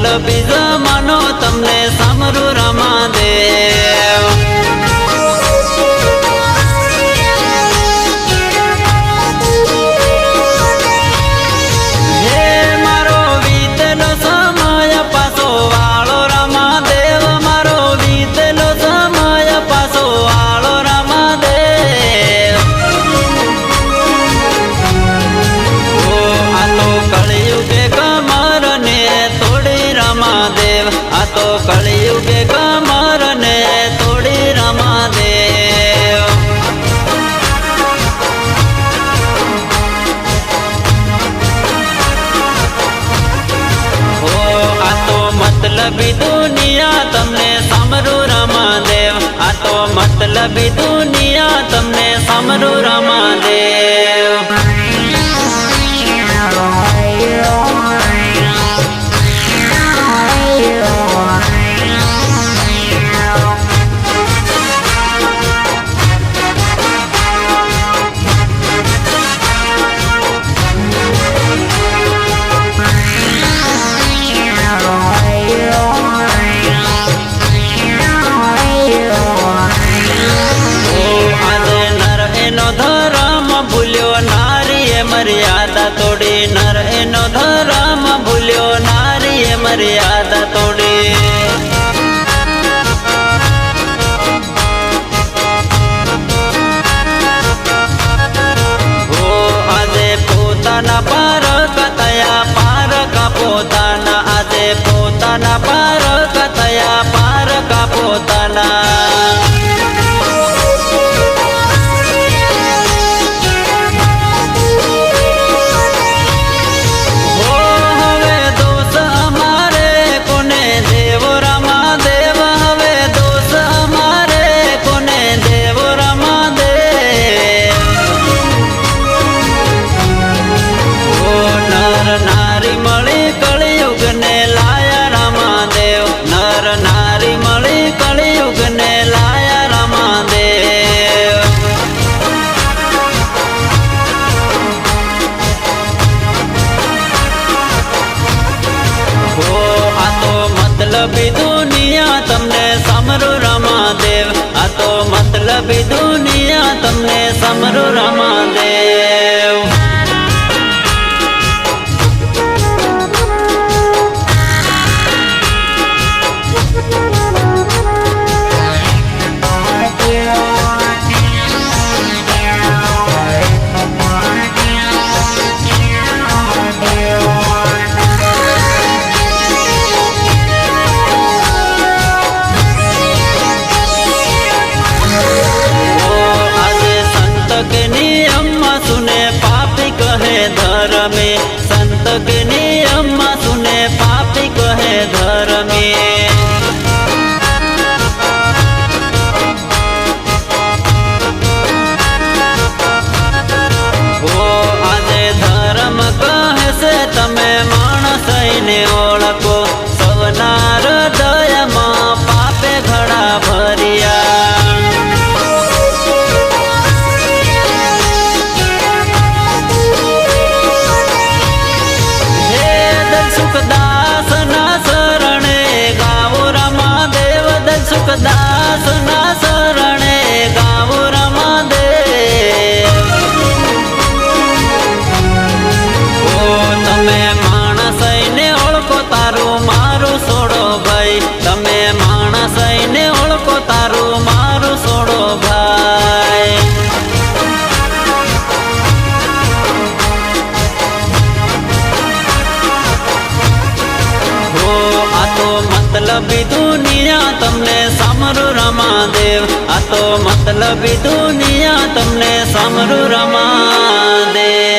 મતલબી જમાનો તમને સામરું રમાદેવ તો કળિયુગે કમર ને તોડી રમાદેવ ઓ આ તો મતલબી દુનિયા તમને સામરું રમાદેવ આ તો મતલબી દુનિયા તમને સામરું રમાદેવ મર્યાદા તોડી નર એનો ધર્મ ભૂલ્યો નારીએ મર્યાદા તોડી ઓ આજે પોતાના પારક થયા પારકા પોતાના આજે પોતાના પારક થયા પારકા પોતાના મતલબી દુનિયા તમને સામરું રમાદેવ આ તો મતલબી દુનિયા તમને સામરું રમાદેવ धर्मे संत के नियम सुने पापी कहे धर्मे ओ आजे धर्म कहे से तमे मानस ने ओळखो सवना हृदय मां पापे घड़ा भरिया સુખદાસ ના શરણે ગાવો રમાદેવ ઓ તમે માણસ ને ઓળખો તારું મારું છોડો ભાઈ તમે માણસ ને ઓળખો તારું મારું છોડો ભાઈ ઓ આ તો મતલબી દુનિયા તમને સામરું રમાદેવ આ તો મતલબી દુનિયા તમને સામરું રમાદેવ